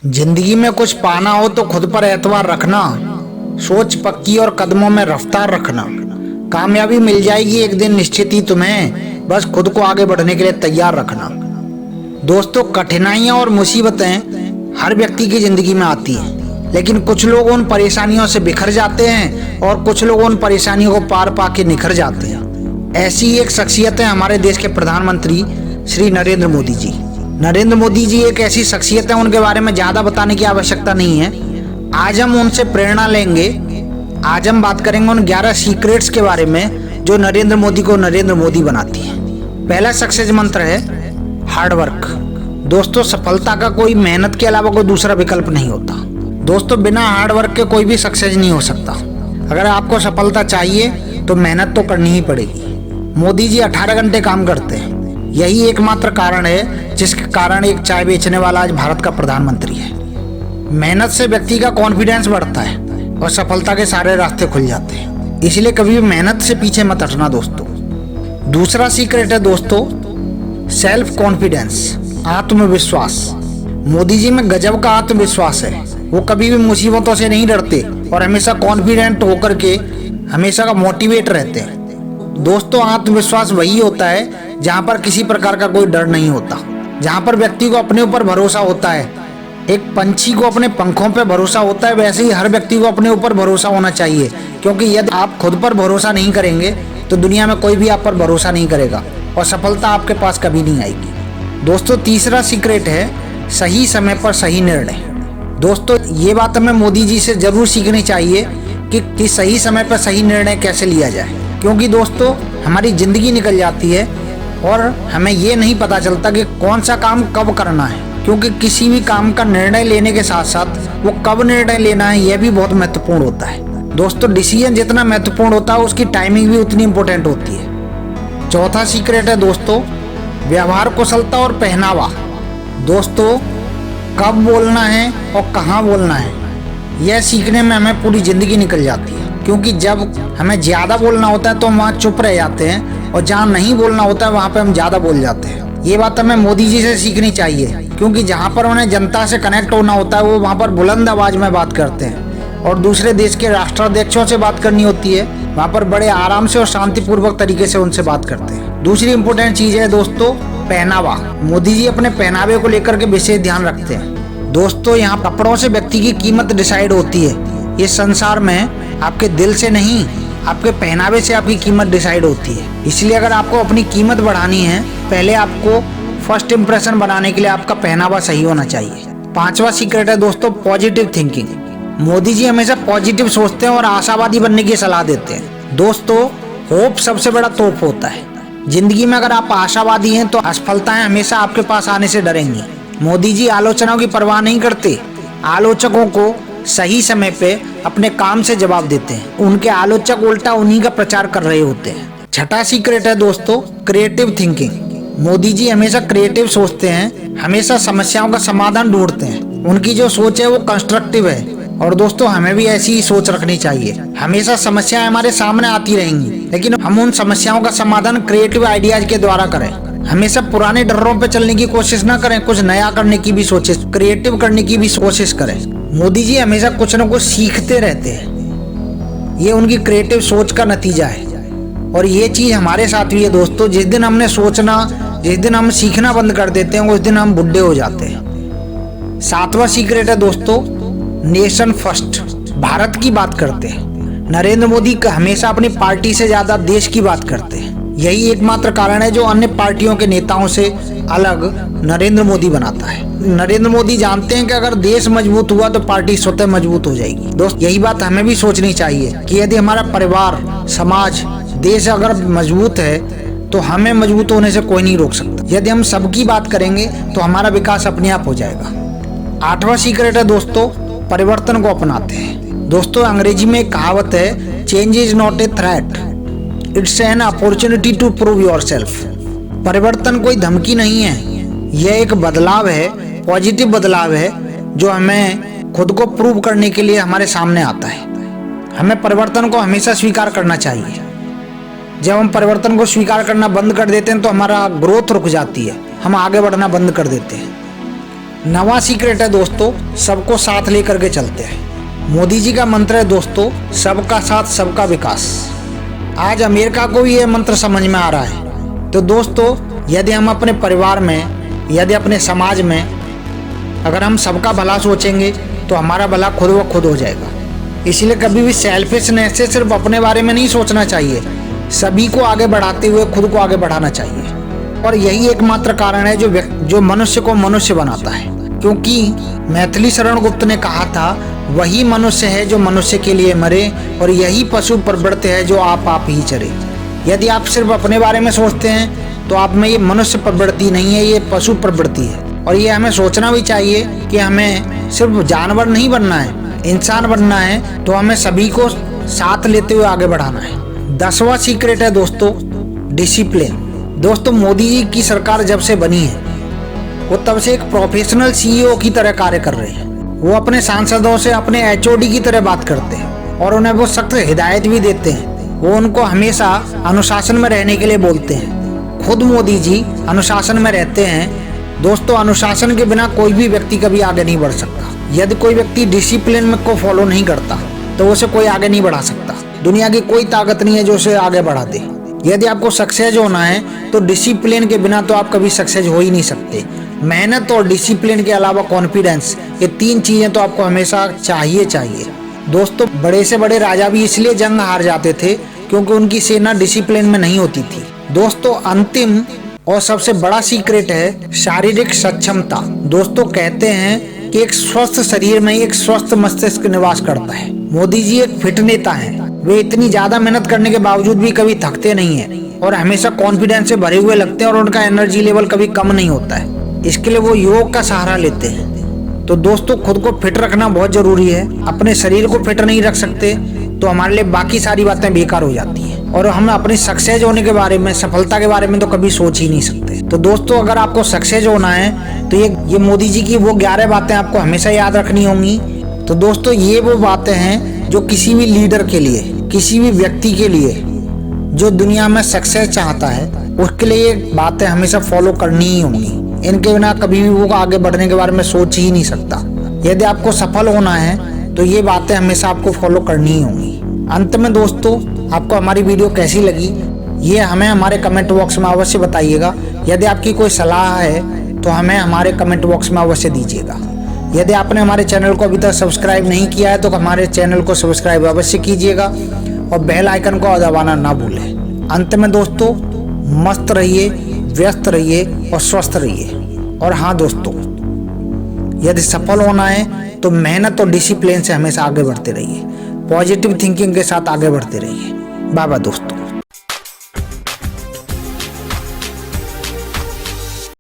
जिंदगी में कुछ पाना हो तो खुद पर एतबार रखना, सोच पक्की और कदमों में रफ्तार रखना। कामयाबी मिल जाएगी एक दिन निश्चित ही तुम्हें, बस खुद को आगे बढ़ने के लिए तैयार रखना। दोस्तों, कठिनाइयां और मुसीबतें हर व्यक्ति की जिंदगी में आती हैं, लेकिन कुछ लोग उन परेशानियों से बिखर जाते हैं और कुछ लोग उन परेशानियों को पार पाके निखर जाते हैं। ऐसी एक शख्सियत है हमारे देश के प्रधानमंत्री श्री नरेंद्र मोदी जी। नरेंद्र मोदी जी एक ऐसी शख्सियत है, उनके बारे में ज्यादा बताने की आवश्यकता नहीं है। आज हम उनसे प्रेरणा लेंगे। आज हम बात करेंगे उन 11 सीक्रेट्स के बारे में जो नरेंद्र मोदी को नरेंद्र मोदी बनाती है। पहला सक्सेस मंत्र है हार्ड वर्क। दोस्तों, सफलता का कोई मेहनत के अलावा कोई दूसरा विकल्प नहीं होता। दोस्तों, बिना हार्ड वर्क के कोई भी सक्सेस नहीं हो सकता। अगर आपको सफलता चाहिए तो मेहनत तो करनी ही पड़ेगी। मोदी जी 18 घंटे काम करते हैं। यही एकमात्र कारण है जिसके कारण एक चाय बेचने वाला आज भारत का प्रधानमंत्री है। मेहनत से व्यक्ति का कॉन्फिडेंस बढ़ता है और सफलता के सारे रास्ते खुल जाते हैं। इसलिए कभी भी मेहनत से पीछे मत हटना दोस्तों। दूसरा सीक्रेट है दोस्तों सेल्फ कॉन्फिडेंस, आत्मविश्वास। मोदी जी में गजब का आत्मविश्वास है। वो कभी भी मुसीबतों से नहीं डरते और हमेशा कॉन्फिडेंट होकर के हमेशा का मोटिवेट रहते हैं। दोस्तों, आत्मविश्वास वही होता है जहाँ पर किसी प्रकार का कोई डर नहीं होता, जहाँ पर व्यक्ति को अपने ऊपर भरोसा होता है। एक पंछी को अपने पंखों पर भरोसा होता है, वैसे ही हर व्यक्ति को अपने ऊपर भरोसा होना चाहिए, क्योंकि यदि आप खुद पर भरोसा नहीं करेंगे तो दुनिया में कोई भी आप पर भरोसा नहीं करेगा और सफलता आपके पास कभी नहीं आएगी। दोस्तों, तीसरा सीक्रेट है सही समय पर सही निर्णय। दोस्तों, ये बात हमें मोदी जी से जरूर सीखनी चाहिए कि सही समय पर सही निर्णय कैसे लिया जाए, क्योंकि दोस्तों हमारी जिंदगी निकल जाती है और हमें ये नहीं पता चलता कि कौन सा काम कब करना है, क्योंकि किसी भी काम का निर्णय लेने के साथ साथ वो कब निर्णय लेना है यह भी बहुत महत्वपूर्ण होता है। दोस्तों, डिसीजन जितना महत्वपूर्ण होता है उसकी टाइमिंग भी उतनी इंपॉर्टेंट होती है। चौथा सीक्रेट है दोस्तों व्यवहार कुशलता और पहनावा। दोस्तों, कब बोलना है और कहाँ बोलना है यह सीखने में हमें पूरी जिंदगी निकल जाती है, क्योंकि जब हमें ज्यादा बोलना होता है तो हम वहाँ चुप रह जाते हैं और जहाँ नहीं बोलना होता है वहाँ पे हम ज्यादा बोल जाते हैं। ये बात हमें मोदी जी से सीखनी चाहिए, क्योंकि जहाँ पर उन्हें जनता से कनेक्ट होना होता है वो वहाँ पर बुलंद आवाज में बात करते हैं और दूसरे देश के राष्ट्राध्यक्षों से बात करनी होती है वहाँ पर बड़े आराम से और शांतिपूर्वक तरीके से उनसे बात करते हैं। दूसरी इंपॉर्टेंट चीज है दोस्तों पहनावा। मोदी जी अपने पहनावे को लेकर के विशेष ध्यान रखते हैं। दोस्तों, यहाँ कपड़ों से व्यक्ति की कीमत डिसाइड होती है। इस संसार में आपके दिल से नहीं, आपके पहनावे से आपकी कीमत डिसाइड होती है। इसलिए अगर आपको अपनी कीमत बढ़ानी है, पहले आपको फर्स्ट इंप्रेशन बनाने के लिए आपका पहनावा सही होना चाहिए। पांचवा सीक्रेट है दोस्तों पॉजिटिव थिंकिंग। मोदी जी हमेशा पॉजिटिव सोचते हैं और आशावादी बनने की सलाह देते हैं। दोस्तों, होप सबसे बड़ा तोप होता है। जिंदगी में अगर आप आशावादी हैं तो असफलताएं हमेशा आपके पास आने से डरेंगी। मोदी जी आलोचनाओं की परवाह नहीं करते, आलोचकों को सही समय पे अपने काम से जवाब देते हैं। उनके आलोचक उल्टा उन्हीं का प्रचार कर रहे होते हैं। छठा सीक्रेट है दोस्तों क्रिएटिव थिंकिंग। मोदी जी हमेशा क्रिएटिव सोचते हैं, हमेशा समस्याओं का समाधान ढूंढते हैं। उनकी जो सोच है वो कंस्ट्रक्टिव है और दोस्तों हमें भी ऐसी ही सोच रखनी चाहिए। हमेशा समस्याएं हमारे सामने आती रहेंगी, लेकिन हम उन समस्याओं का समाधान क्रिएटिव आइडियाज के द्वारा करें। हमेशा पुराने डरों पे चलने की कोशिश ना करें, कुछ नया करने की भी सोचे, क्रिएटिव करने की भी कोशिश करें। मोदी जी हमेशा कुछ न कुछ सीखते रहते हैं। ये उनकी क्रिएटिव सोच का नतीजा है और ये चीज हमारे साथ भी है दोस्तों। जिस दिन हमने सोचना, जिस दिन हम सीखना बंद कर देते हैं उस दिन हम बुढ़े हो जाते हैं। सातवां सीक्रेट है दोस्तों नेशन फर्स्ट। भारत की बात करते हैं। नरेंद्र मोदी हमेशा अपनी पार्टी से ज्यादा देश की बात करते हैं। यही एकमात्र कारण है जो अन्य पार्टियों के नेताओं से अलग नरेंद्र मोदी बनाता है। नरेंद्र मोदी जानते हैं कि अगर देश मजबूत हुआ तो पार्टी स्वतः मजबूत हो जाएगी। दोस्त, यही बात हमें भी सोचनी चाहिए कि यदि हमारा परिवार, समाज, देश अगर मजबूत है तो हमें मजबूत होने से कोई नहीं रोक सकता। यदि हम सबकी बात करेंगे तो हमारा विकास अपने आप हो जाएगा। आठवां सीक्रेट है दोस्तों परिवर्तन को अपनाते हैं। दोस्तों, अंग्रेजी में एक कहावत है change is not a threat, it's an opportunity to prove yourself. परिवर्तन कोई धमकी नहीं है, यह एक बदलाव है, पॉजिटिव बदलाव है जो हमें खुद को प्रूव करने के लिए हमारे सामने आता है। हमें परिवर्तन को हमेशा स्वीकार करना चाहिए। जब हम परिवर्तन को स्वीकार करना बंद कर देते हैं तो हमारा ग्रोथ रुक जाती है, हम आगे बढ़ना बंद कर देते हैं। नवा सीक्रेट है दोस्तों, सबको साथ लेकर के चलते हैं। मोदी जी का मंत्र है दोस्तों, सबका साथ सबका विकास। आज अमेरिका को भी ये मंत्र समझ में आ रहा है। तो दोस्तों, यदि हम अपने परिवार में, यदि अपने समाज में अगर हम सबका भला सोचेंगे तो हमारा भला खुद ब खुद हो जाएगा। इसलिए कभी भी सेल्फिशनेस से सिर्फ अपने बारे में नहीं सोचना चाहिए, सभी को आगे बढ़ाते हुए खुद को आगे बढ़ाना चाहिए। और यही एकमात्र कारण है जो मनुष्य को मनुष्य बनाता है। क्योंकि मैथिली शरण गुप्त ने कहा था, वही मनुष्य है जो मनुष्य के लिए मरे, और यही पशु प्रवृत्ति है जो आप ही चरे। यदि आप सिर्फ अपने बारे में सोचते हैं तो आप में ये मनुष्य प्रवृत्ति नहीं है, ये पशु प्रवृत्ति है। और ये हमें सोचना भी चाहिए कि हमें सिर्फ जानवर नहीं बनना है, इंसान बनना है। तो हमें सभी को साथ लेते हुए आगे बढ़ाना है। 10वां सीक्रेट है दोस्तों, डिसिप्लिन। दोस्तों, मोदी जी की सरकार जब से बनी है वो तब से एक प्रोफेशनल सीईओ की तरह कार्य कर रहे हैं। वो अपने सांसदों से अपने एचओडी की तरह बात करते हैं और उन्हें वो सख्त हिदायत भी देते हैं। वो उनको हमेशा अनुशासन में रहने के लिए बोलते हैं। खुद मोदी जी अनुशासन में रहते हैं। दोस्तों, अनुशासन के बिना कोई भी व्यक्ति कभी आगे नहीं बढ़ सकता। यदि कोई व्यक्ति डिसिप्लिन में को फॉलो नहीं करता तो उसे कोई आगे नहीं बढ़ा सकता। दुनिया की कोई ताकत नहीं है जो उसे आगे बढ़ा दे। यदि आपको सक्सेस होना है तो डिसिप्लिन के बिना तो आप कभी सक्सेस हो ही नहीं सकते। मेहनत और डिसिप्लिन के अलावा कॉन्फिडेंस, ये 3 चीजें तो आपको हमेशा चाहिए। दोस्तों, बड़े से बड़े राजा भी इसलिए जंग हार जाते थे क्योंकि उनकी सेना डिसिप्लिन में नहीं होती थी। दोस्तों, अंतिम और सबसे बड़ा सीक्रेट है शारीरिक सक्षमता। दोस्तों, कहते हैं कि एक स्वस्थ शरीर में एक स्वस्थ मस्तिष्क निवास करता है। मोदी जी एक फिट नेता हैं। वे इतनी ज्यादा मेहनत करने के बावजूद भी कभी थकते नहीं हैं और हमेशा कॉन्फिडेंस से भरे हुए लगते हैं और उनका एनर्जी लेवल कभी कम नहीं होता है। इसके लिए वो योग का सहारा लेते हैं। तो दोस्तों, खुद को फिट रखना बहुत जरूरी है। अपने शरीर को फिट नहीं रख सकते तो हमारे लिए बाकी सारी बातें बेकार हो जाती हैं और हम अपनी सक्सेस होने के बारे में, सफलता के बारे में तो कभी सोच ही नहीं सकते। तो दोस्तों, अगर आपको सक्सेस होना है तो ये मोदी जी की वो 11 बातें आपको हमेशा याद रखनी होंगी। तो दोस्तों, ये वो बातें हैं जो किसी भी लीडर के लिए, किसी भी व्यक्ति के लिए जो दुनिया में सक्सेस चाहता है, उसके लिए ये बातें हमेशा फॉलो करनी ही होंगी। इनके बिना कभी भी वो आगे बढ़ने के बारे में सोच ही नहीं सकता। यदि आपको सफल होना है तो ये बातें हमेशा आपको फॉलो करनी ही होंगी। अंत में दोस्तों, आपको हमारी वीडियो कैसी लगी ये हमें हमारे कमेंट बॉक्स में अवश्य बताइएगा। यदि आपकी कोई सलाह है तो हमें हमारे कमेंट बॉक्स में अवश्य दीजिएगा। यदि आपने हमारे चैनल को अभी तक सब्सक्राइब नहीं किया है तो हमारे चैनल को सब्सक्राइब अवश्य कीजिएगा और बेल आइकन को दबाना ना भूलें। अंत में दोस्तों, मस्त रहिए, व्यस्त रहिए और स्वस्थ रहिए। और हाँ दोस्तों, यदि सफल होना है तो मेहनत और डिसिप्लिन से हमेशा आगे बढ़ते रहिए। पॉजिटिव थिंकिंग के साथ आगे बढ़ते रहिए। बाय बाय दोस्तों।